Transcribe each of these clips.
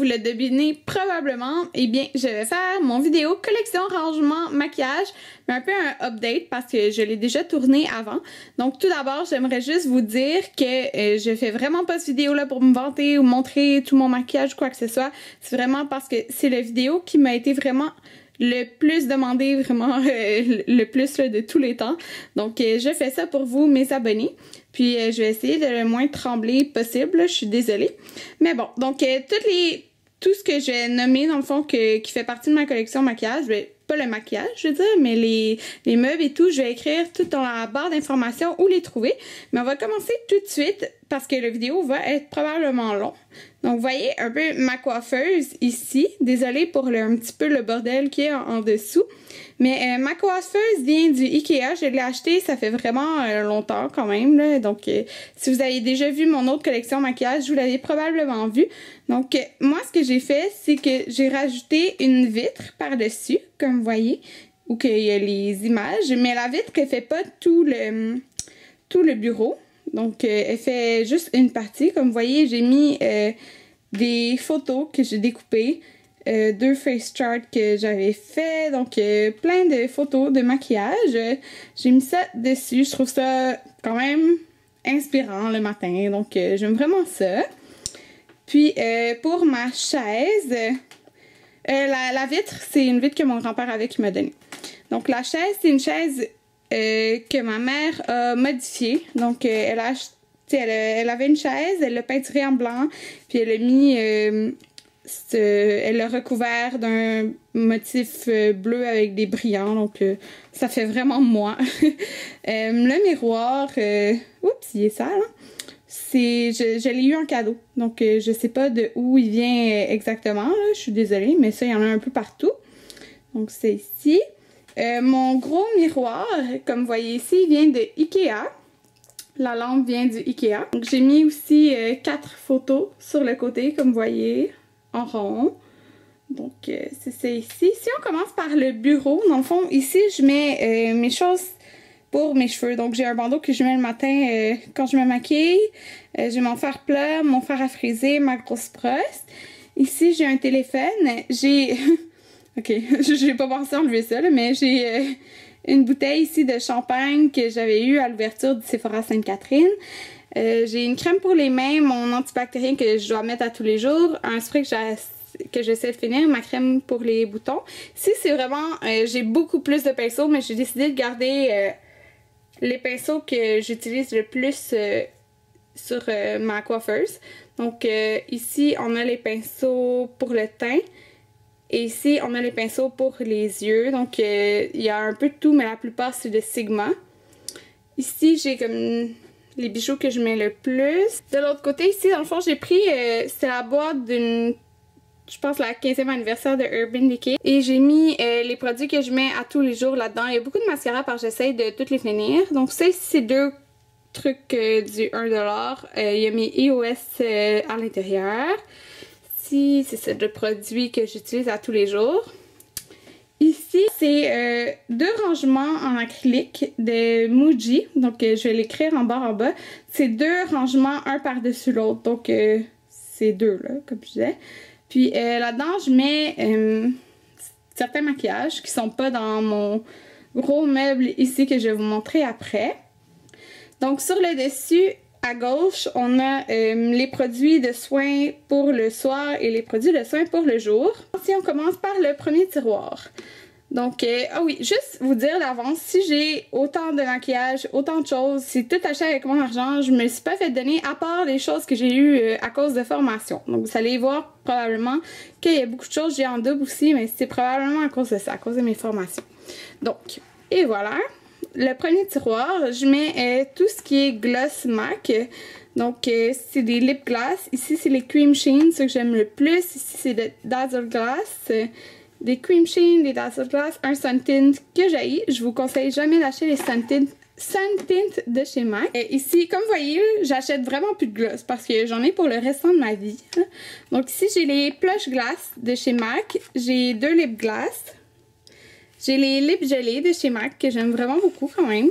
vous le devinez probablement, eh bien, je vais faire mon vidéo collection, rangement, maquillage, mais un peu un update parce que je l'ai déjà tourné avant. Donc, tout d'abord, j'aimerais juste vous dire que je fais vraiment pas cette vidéo-là pour me vanter ou montrer tout mon maquillage ou quoi que ce soit. C'est vraiment parce que c'est la vidéo qui m'a été vraiment le plus demandé, vraiment le plus là, de tous les temps. Donc, je fais ça pour vous, mes abonnés. Puis, je vais essayer de le moins trembler possible, là, je suis désolée. Mais bon, donc, tout ce que j'ai nommé, dans le fond, qui fait partie de ma collection maquillage, pas le maquillage, je veux dire, mais les meubles et tout, je vais écrire tout dans la barre d'informations où les trouver. Mais on va commencer tout de suite parce que la vidéo va être probablement long. Donc, vous voyez un peu ma coiffeuse ici. Désolée pour un petit peu le bordel qu'il y a en dessous. Mais ma coiffeuse vient du Ikea. Je l'ai achetée, ça fait vraiment longtemps quand même, là. Donc, si vous avez déjà vu mon autre collection maquillage, vous l'avez probablement vu. Donc, moi, ce que j'ai fait, c'est que j'ai rajouté une vitre par-dessus, comme vous voyez, où il y a les images. Mais la vitre, elle fait pas tout le bureau. Donc, elle fait juste une partie. Comme vous voyez, j'ai mis des photos que j'ai découpées, 2 face charts que j'avais fait, donc plein de photos de maquillage. J'ai mis ça dessus. Je trouve ça quand même inspirant le matin, donc j'aime vraiment ça. Puis, pour ma chaise, la vitre, c'est une vitre que mon grand-père avait qui m'a donnée. Donc, la chaise, c'est une chaise que ma mère a modifiée. Donc, elle avait une chaise, elle l'a peinturée en blanc, puis elle a mis, elle l'a recouvert d'un motif bleu avec des brillants. Donc, ça fait vraiment moi. Le miroir, oups, il est sale, hein? Je l'ai eu en cadeau. Donc, je sais pas de où il vient exactement, là. Je suis désolée, mais ça, il y en a un peu partout. Donc, c'est ici. Mon gros miroir, comme vous voyez ici, il vient de Ikea. La lampe vient du Ikea. Donc, j'ai mis aussi 4 photos sur le côté, comme vous voyez, en rond. Donc, c'est ça ici. Si on commence par le bureau, dans le fond, ici, je mets mes choses pour mes cheveux. Donc, j'ai un bandeau que je mets le matin quand je me maquille. J'ai mon fer plat, mon fer à friser, ma grosse brosse. Ici, j'ai un téléphone. J'ai... Ok, j'ai pas pensé enlever ça, là, mais j'ai une bouteille ici de champagne que j'avais eu à l'ouverture du Sephora Sainte-Catherine. J'ai une crème pour les mains, mon antibactérien que je dois mettre à tous les jours, un spray que j'essaie de finir, ma crème pour les boutons. Ici, c'est vraiment... j'ai beaucoup plus de pinceaux, mais j'ai décidé de garder les pinceaux que j'utilise le plus sur ma coiffeuse. Donc, ici, on a les pinceaux pour le teint. Et ici, on a les pinceaux pour les yeux. Donc, il y a un peu de tout, mais la plupart, c'est de Sigma. Ici, j'ai comme les bijoux que je mets le plus. De l'autre côté, ici, dans le fond, j'ai pris... c'est la boîte d'une... Je pense la 15e anniversaire de Urban Decay. Et j'ai mis les produits que je mets à tous les jours là-dedans. Il y a beaucoup de mascara parce que j'essaye de toutes les finir. Donc, ça, c'est 2 trucs du 1$. Il y a mes EOS à l'intérieur. C'est ça, le produit que j'utilise à tous les jours. Ici, c'est 2 rangements en acrylique de Muji. Donc, je vais l'écrire en bas en bas. C'est 2 rangements, un par-dessus l'autre. Donc, c'est 2, là, comme je disais. Puis, là-dedans, je mets certains maquillages qui sont pas dans mon gros meuble ici que je vais vous montrer après. Donc, sur le dessus... À gauche, on a les produits de soins pour le soir et les produits de soins pour le jour. Si on commence par le premier tiroir. Donc, ah oui, juste vous dire d'avance, si j'ai autant de maquillage, autant de choses, c'est tout acheté avec mon argent, je me suis pas fait donner à part les choses que j'ai eues à cause de formation. Donc, vous allez voir probablement qu'il y a beaucoup de choses, j'ai en double aussi, mais c'est probablement à cause de ça, à cause de mes formations. Donc, et voilà. Le premier tiroir, je mets tout ce qui est gloss MAC. Donc, c'est des lip gloss. Ici, c'est les cream sheen, ceux que j'aime le plus. Ici, c'est des dazzle gloss. Des cream sheen, des dazzle gloss. Un sun tint que j'haïs. Je vous conseille jamais d'acheter les sun tint de chez MAC. Ici, comme vous voyez, j'achète vraiment plus de gloss parce que j'en ai pour le restant de ma vie. Donc, ici, j'ai les plush gloss de chez MAC. J'ai 2 lip gloss. J'ai les lip gelés de chez MAC que j'aime vraiment beaucoup quand même.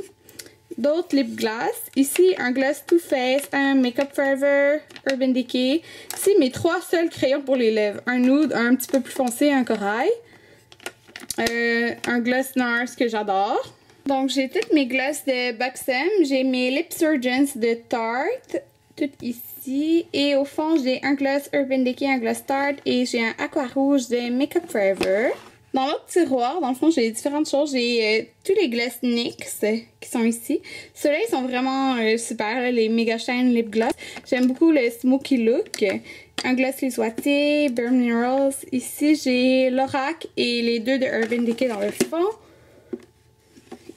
d'autres lip gloss. Ici, un gloss Too Faced, un Makeup Forever, Urban Decay. Ici, mes 3 seuls crayons pour les lèvres. Un nude, un petit peu plus foncé, un corail. Un gloss Nars que j'adore. Donc, j'ai toutes mes glosses de Buxom. J'ai mes Lip Surgeons de Tarte, toutes ici. Et au fond, j'ai un gloss Urban Decay, un gloss Tarte. Et j'ai un aqua rouge de Makeup Forever. Dans l'autre tiroir, dans le fond, j'ai différentes choses. J'ai tous les gloss NYX qui sont ici. Ceux-là, ils sont vraiment super, là, les Mega Shine Lip Gloss. J'aime beaucoup le Smoky Look. Un gloss Les Ouatés, Bare Minerals. Ici, j'ai l'Orac et les 2 de Urban Decay dans le fond.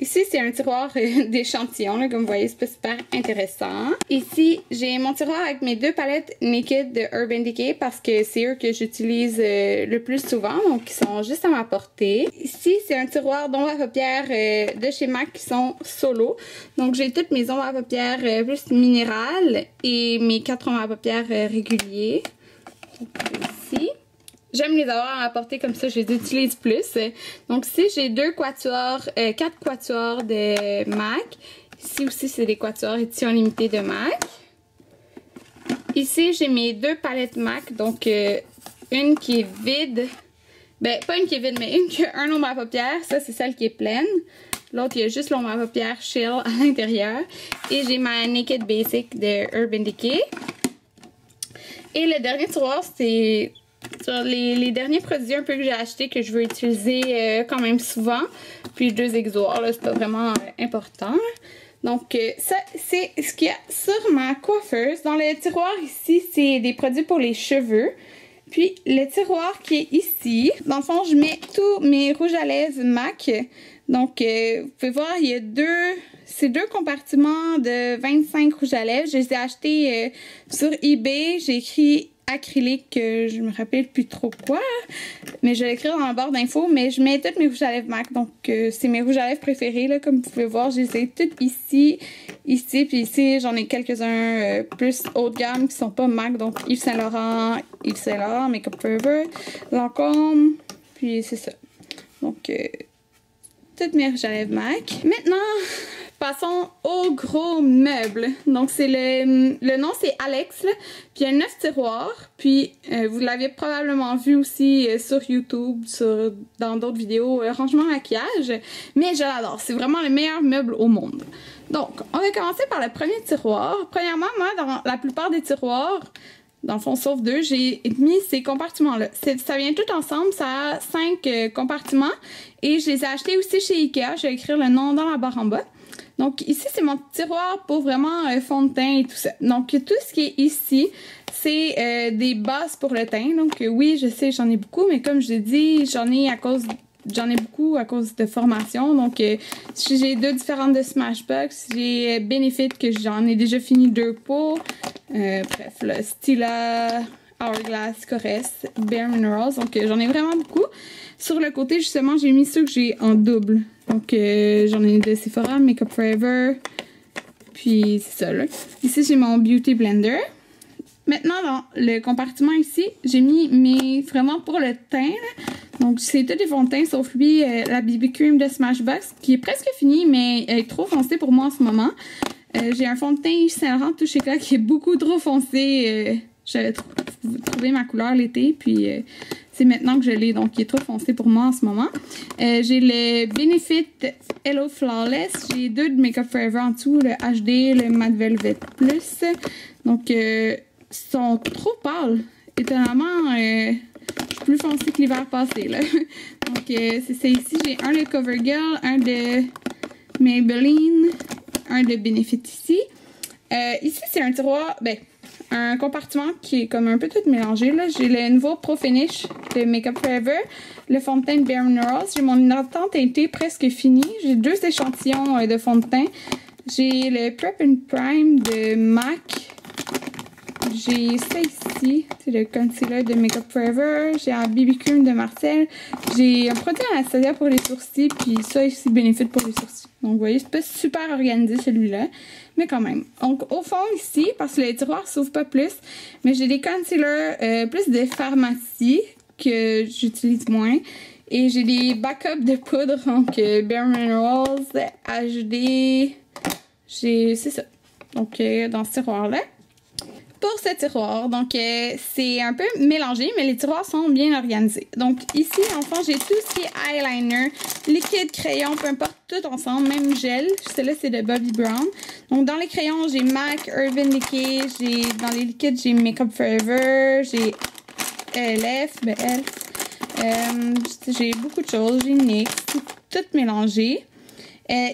Ici, c'est un tiroir d'échantillons, comme vous voyez, c'est pas super intéressant. Ici, j'ai mon tiroir avec mes 2 palettes Naked de Urban Decay parce que c'est eux que j'utilise le plus souvent, donc ils sont juste à ma portée. Ici, c'est un tiroir d'ombres à paupières de chez MAC qui sont solo. Donc, j'ai toutes mes ombres à paupières plus minérales et mes 4 ombres à paupières réguliers. Donc, ici. J'aime les avoir à ma portée comme ça, je les utilise plus. Donc ici, j'ai 4 quatuors de MAC. Ici aussi, c'est des quatuors édition limitée de MAC. Ici, j'ai mes 2 palettes MAC. Donc, une qui est vide. Ben, pas une qui est vide, mais une qui a un ombre à paupières. Ça, c'est celle qui est pleine. L'autre, il y a juste l'ombre à paupières Chill à l'intérieur. Et j'ai ma Naked Basic de Urban Decay. Et le dernier tiroir, c'est sur les derniers produits un peu que j'ai achetés que je veux utiliser quand même souvent. Puis 2 exos, là, c'est pas vraiment important. Donc, ça, c'est ce qu'il y a sur ma coiffeuse. Dans le tiroir ici, c'est des produits pour les cheveux. Puis, le tiroir qui est ici, dans le fond, je mets tous mes rouges à lèvres MAC. Donc, vous pouvez voir, il y a ces 2 compartiments de 25 rouges à lèvres. Je les ai achetés sur eBay. J'ai écrit acrylique, je me rappelle plus trop quoi, mais je vais l'écrire dans la barre d'infos, mais je mets toutes mes rouges à lèvres MAC, donc c'est mes rouges à lèvres préférés, là, comme vous pouvez voir, je les ai toutes ici, puis ici, j'en ai quelques-uns plus haut de gamme qui sont pas MAC, donc Yves Saint Laurent, Makeup Forever, Lancôme, puis c'est ça. Donc, toutes mes rouges à lèvres MAC. Maintenant, passons au gros meuble. Donc, c'est le nom, c'est Alex, là. Puis, il y a 9 tiroirs. Puis, vous l'avez probablement vu aussi sur YouTube, dans d'autres vidéos, rangement maquillage. Mais je l'adore. C'est vraiment le meilleur meuble au monde. Donc, on va commencer par le premier tiroir. Premièrement, moi, dans la plupart des tiroirs, dans le fond, sauf 2, j'ai mis ces compartiments-là. Ça vient tout ensemble, ça a 5 compartiments. Et je les ai achetés aussi chez Ikea. Je vais écrire le nom dans la barre en bas. Donc ici, c'est mon tiroir pour vraiment fond de teint et tout ça. Donc tout ce qui est ici, c'est des bases pour le teint. Donc oui, je sais, j'en ai beaucoup, mais comme je l'ai dit, j'en ai beaucoup à cause de formation. Donc j'ai 2 différentes de Smashbox. J'ai Benefit que j'en ai déjà fini 2 pots. Bref, le Stila, Hourglass, Coresse, Bare Minerals. Donc j'en ai vraiment beaucoup. Sur le côté, justement, j'ai mis ceux que j'ai en double. Donc, j'en ai de Sephora, Makeup Forever. Puis, c'est ça, là. Ici, j'ai mon Beauty Blender. Maintenant, dans le compartiment ici, j'ai mis mes... Vraiment pour le teint, là. Donc, c'est tous des fonds de teint, sauf lui, la BB Cream de Smashbox, qui est presque finie, mais elle est trop foncée pour moi en ce moment. J'ai un fond de teint Yves Saint Laurent Touche Éclat qui est beaucoup trop foncé. J'avais trouvé ma couleur l'été, puis... c'est maintenant que je l'ai, donc il est trop foncé pour moi en ce moment. J'ai le Benefit Hello Flawless. J'ai 2 de Makeup Forever en dessous, le HD, le Matte Velvet Plus. Donc, ils sont trop pâles. Étonnamment, je suis plus foncée que l'hiver passé, là. Donc, c'est ça ici. J'ai un de CoverGirl, un de Maybelline, un de Benefit ici. Ici, c'est un tiroir... un compartiment qui est comme un peu tout mélangé. J'ai le nouveau Pro Finish de Makeup Forever, le fond de teint de Bare Minerals. J'ai mon hydratant teinté presque fini. J'ai 2 échantillons de fond de teint. J'ai le Prep and Prime de MAC. J'ai ça ici, c'est le concealer de Makeup Forever. J'ai un BB Cream de Marcel. J'ai un produit Anastasia pour les sourcils. Puis ça ici, Benefit pour les sourcils. Donc vous voyez, c'est pas super organisé celui-là. Mais quand même. Donc, au fond, ici, parce que le tiroir s'ouvre pas plus, mais j'ai des concealers plus de pharmacie que j'utilise moins. Et j'ai des backups de poudre, donc Bare Minerals, HD, c'est ça. Donc, dans ce tiroir-là. Pour ce tiroir, donc c'est un peu mélangé, mais les tiroirs sont bien organisés. Donc ici, en fond, j'ai tout ce qui est eyeliner, liquide, crayon, peu importe, tout ensemble, même gel. Celle-là, c'est de Bobbi Brown. Donc dans les crayons, j'ai MAC, Urban Decay, dans les liquides, j'ai Makeup Forever, j'ai ELF, j'ai beaucoup de choses, j'ai NYX, tout mélangé.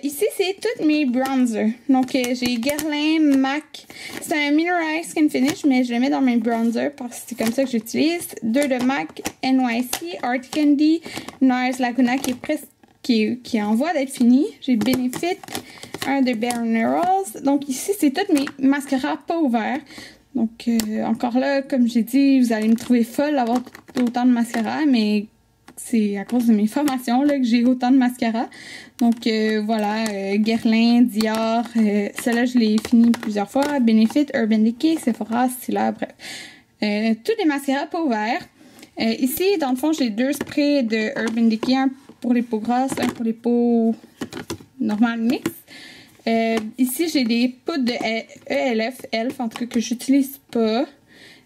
Ici, c'est tous mes bronzers. Donc, j'ai Guerlain, MAC. C'est un Mineralized Skin Finish, mais je le mets dans mes bronzers parce que c'est comme ça que j'utilise. 2 de MAC, NYC, Art Candy, NARS Laguna qui est en voie d'être fini. J'ai Benefit, un de Bare Minerals. Donc, ici, c'est tous mes mascaras pas ouverts. Donc, encore là, comme j'ai dit, vous allez me trouver folle d'avoir autant de mascara, mais c'est à cause de mes formations là, que j'ai autant de mascara. Donc voilà, Guerlain, Dior, celle-là je l'ai fini plusieurs fois. Benefit, Urban Decay, Sephora, Stila, bref. Tous les mascaras pas ouverts. Ici, dans le fond, j'ai 2 sprays de Urban Decay, un pour les peaux grasses, un pour les peaux normales mixtes. Ici, j'ai des poudres de ELF, en tout cas que j'utilise pas.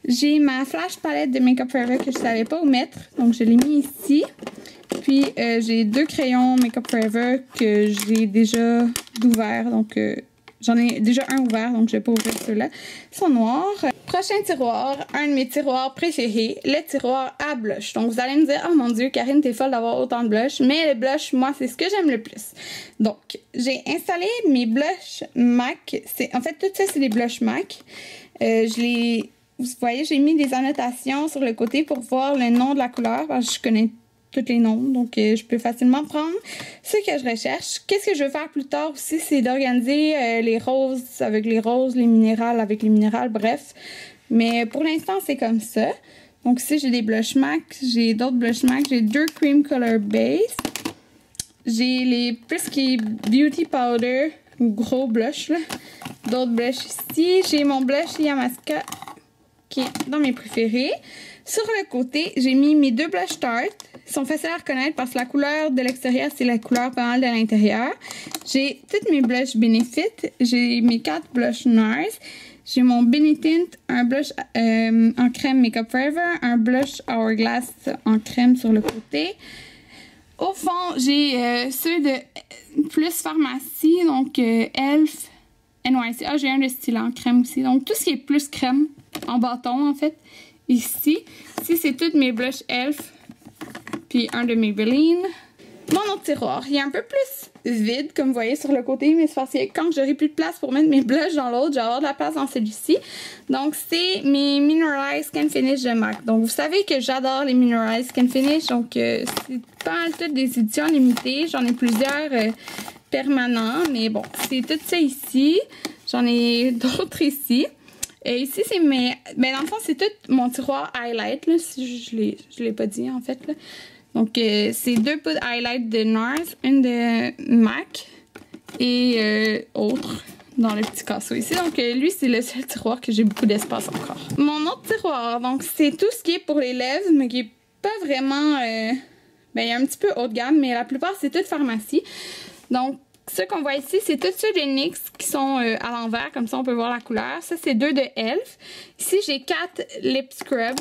J'ai ma flash palette de Makeup Forever que je savais pas où mettre, donc je l'ai mis ici. Puis j'ai 2 crayons Makeup Forever que j'ai déjà d'ouvert, donc j'en ai déjà un ouvert, donc je vais pas ouvrir ceux-là. Ils sont noirs. Prochain tiroir, un de mes tiroirs préférés, le tiroir à blush. Donc vous allez me dire, oh mon dieu, Karine, t'es folle d'avoir autant de blush, mais le blush, moi, c'est ce que j'aime le plus. Donc j'ai installé mes blushs MAC. En fait, tout ça, c'est des blushs MAC. Vous voyez, j'ai mis des annotations sur le côté pour voir le nom de la couleur parce que je connais tous les noms, donc je peux facilement prendre ce que je recherche. Qu'est-ce que je veux faire plus tard aussi, c'est d'organiser les roses avec les roses, les minérales avec les minérales, bref. Mais pour l'instant, c'est comme ça. Donc ici, j'ai des blush MAC, j'ai d'autres blush MAC, j'ai 2 Cream Color Base. J'ai les plus qui Beauty Powder, gros blush là. D'autres blushs ici. J'ai mon blush Yamaska qui est dans mes préférés. Sur le côté, j'ai mis mes 2 blush Tarte. Ils sont faciles à reconnaître parce que la couleur de l'extérieur, c'est la couleur pas mal de l'intérieur. J'ai toutes mes blushs Benefit. J'ai mes 4 blushs NARS. J'ai mon Benetint, un blush en crème Makeup Forever, un blush Hourglass en crème sur le côté. Au fond, j'ai ceux de plus pharmacie, donc ELF, NYC. Ah, j'ai un de style en crème aussi. Donc, tout ce qui est plus crème, en bâton, en fait, ici. Ici, c'est tous mes blushs ELF, puis un de Maybelline. Mon autre tiroir, il est un peu plus vide, comme vous voyez sur le côté, mais c'est parce que quand j'aurai plus de place pour mettre mes blushs dans l'autre, je vais avoir de la place dans celui-ci. Donc, c'est mes Mineralized Skin Finish de MAC. Donc, vous savez que j'adore les Mineralized Skin Finish, donc c'est pas mal toutes des éditions limitées. J'en ai plusieurs permanents, mais bon, c'est tout ça ici. J'en ai d'autres ici. Et ici, c'est mes... Ben, dans le fond, c'est tout mon tiroir highlight, là, si je l'ai pas dit, en fait, là. Donc, c'est 2 poudres highlight de NARS, une de MAC et autre dans le petit casseau ici. Donc, lui, c'est le seul tiroir que j'ai beaucoup d'espace encore. Mon autre tiroir, donc, c'est tout ce qui est pour les lèvres, mais qui est pas vraiment... ben, il y a un petit peu haut de gamme, mais la plupart, c'est toute pharmacie. Donc, ce qu'on voit ici, c'est tous ceux de NYX qui sont à l'envers, comme ça on peut voir la couleur. Ça, c'est 2 de ELF. Ici, j'ai 4 Lip Scrub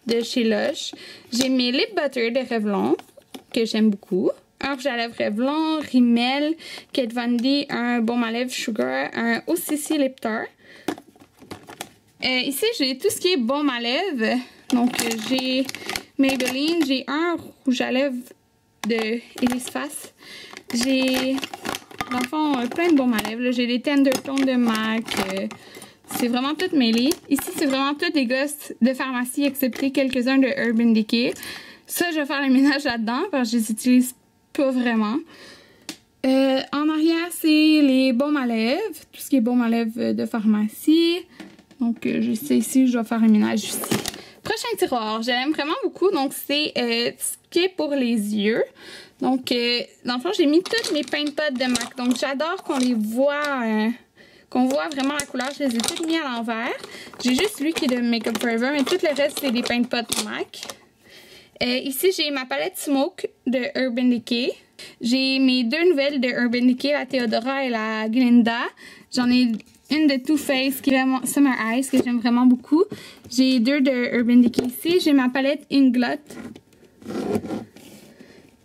de chez Lush. J'ai mes Lip Butter de Revlon, que j'aime beaucoup. Un rouge à lèvres Revlon, Rimmel, Kate Von D, un baume à lèvres Sugar, un OCC Lip Tar. Ici, j'ai tout ce qui est baume à lèvres. Donc, j'ai Maybelline, j'ai un rouge à lèvres de Elise Face. J'ai, dans le fond, plein de baumes à lèvres. J'ai des Tender Tones de MAC. C'est vraiment tout mêlé. Ici, c'est vraiment tout des gosses de pharmacie, excepté quelques-uns de Urban Decay. Ça, je vais faire le ménage là-dedans parce que je les utilise pas vraiment. En arrière, c'est les baumes à lèvres. Tout ce qui est baume à lèvres de pharmacie. Donc, je sais ici, je dois faire un ménage ici. Prochain tiroir, je l'aime vraiment beaucoup. Donc, c'est ce qui est pour les yeux. Donc, dans le fond, j'ai mis toutes mes paint pots de MAC. Donc, j'adore qu'on les voit, qu'on voit vraiment la couleur. Je les ai toutes mis à l'envers. J'ai juste lui qui est de Makeup Forever, mais tout le reste, c'est des paint pots MAC. Ici, j'ai ma palette Smoke de Urban Decay. J'ai mes 2 nouvelles de Urban Decay, la Theodora et la Glinda. J'en ai une de Too Faced qui est vraiment Summer Eyes que j'aime vraiment beaucoup. J'ai deux de Urban Decay ici. J'ai ma palette Inglot.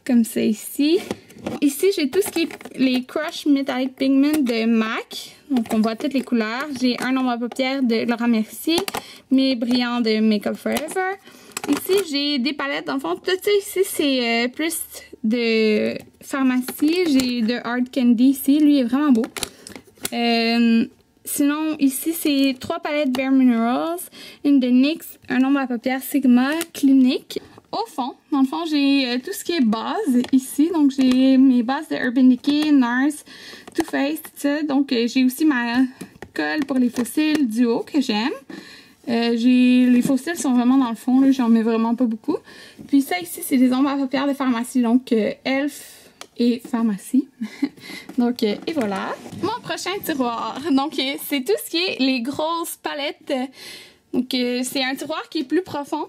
Comme ça ici. Ici, j'ai tout ce qui est les Crush Metallic Pigment de MAC. Donc, on voit toutes les couleurs. J'ai un ombre à paupières de Laura Mercier. Mes brillants de Makeup Forever. Ici, j'ai des palettes. Dans le fond, tout ça ici, c'est plus de pharmacie. J'ai de Hard Candy ici. Lui, il est vraiment beau. Sinon, ici, c'est 3 palettes Bare Minerals. Une de NYX, un ombre à paupières Sigma Clinique. Au fond, dans le fond, j'ai tout ce qui est base ici. Donc, j'ai mes bases de Urban Decay, NARS, Too Faced, tout ça. Donc, j'ai aussi ma colle pour les fossiles duo que j'aime. Les fossiles sont vraiment dans le fond, j'en mets vraiment pas beaucoup. Puis ça ici, c'est des ombres à paupières de pharmacie, donc ELF et pharmacie. Donc, et voilà. Mon prochain tiroir, donc c'est tout ce qui est les grosses palettes. Donc, c'est un tiroir qui est plus profond.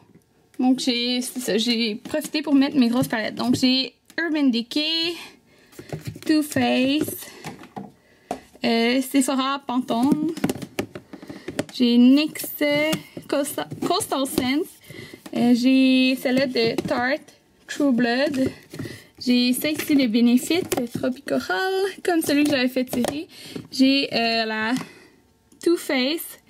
Donc, j'ai profité pour mettre mes grosses palettes. Donc, j'ai Urban Decay, Too Faced, Sephora, Pantone. J'ai NYX Coastal Scents. J'ai celle-là de Tarte True Blood. J'ai ça ici, le Benefit Tropicoral, comme celui que j'avais fait tirer. J'ai la Too Faced.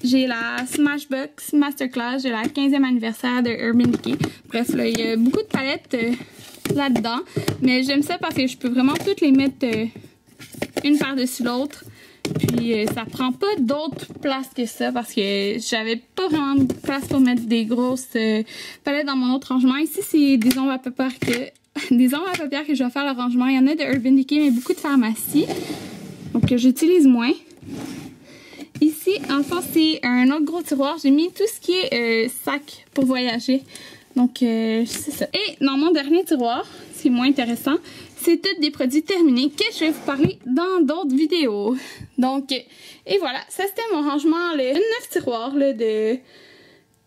J'ai la Smashbox Masterclass, j'ai la 15e anniversaire de Urban Decay. Bref, là, il y a beaucoup de palettes là-dedans. Mais j'aime ça parce que je peux vraiment toutes les mettre une par-dessus l'autre. Puis ça prend pas d'autre place que ça parce que j'avais pas vraiment de place pour mettre des grosses palettes dans mon autre rangement. Ici, c'est des ombres à paupières que je vais faire le rangement. Il y en a de Urban Decay, mais beaucoup de pharmacie. Donc, j'utilise moins. Ici, en fond, c'est un autre gros tiroir. J'ai mis tout ce qui est sac pour voyager. Donc, c'est ça. Et dans mon dernier tiroir, c'est moins intéressant, c'est tous des produits terminés que je vais vous parler dans d'autres vidéos. Donc, et voilà, ça c'était mon rangement, le 9 tiroirs là, de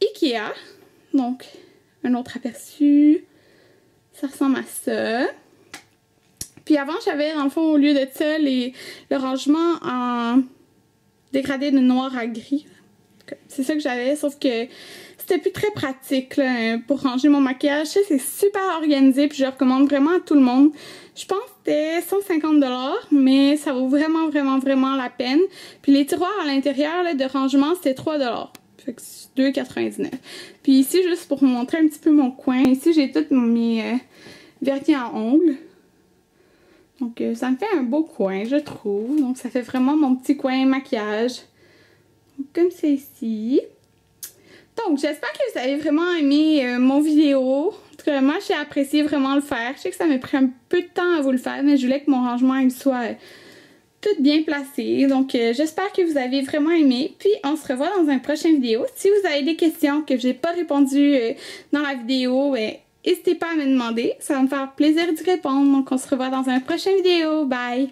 Ikea. Donc, un autre aperçu. Ça ressemble à ça. Puis avant, j'avais, dans le fond, au lieu de ça, le rangement en dégradé de noir à gris. C'est ça que j'avais, sauf que c'était plus très pratique là, pour ranger mon maquillage. Ça, c'est super organisé, puis je recommande vraiment à tout le monde. Je pense que c'était 150 $, mais ça vaut vraiment, vraiment, vraiment la peine. Puis les tiroirs à l'intérieur de rangement, c'était 3 $. Fait que c'est 2,99 $. Puis ici, juste pour vous montrer un petit peu mon coin, ici, j'ai tous mes vernis à ongles. Donc, ça me fait un beau coin, je trouve. Donc, ça fait vraiment mon petit coin maquillage. Donc, comme c'est ici. Donc, j'espère que vous avez vraiment aimé mon vidéo. En tout cas, moi, j'ai apprécié vraiment le faire. Je sais que ça m'a pris un peu de temps à vous le faire, mais je voulais que mon rangement il soit tout bien placé. Donc, j'espère que vous avez vraiment aimé. Puis, on se revoit dans une prochaine vidéo. Si vous avez des questions que je n'ai pas répondues dans la vidéo, n'hésitez pas à me demander. Ça va me faire plaisir d'y répondre. Donc, on se revoit dans une prochaine vidéo. Bye!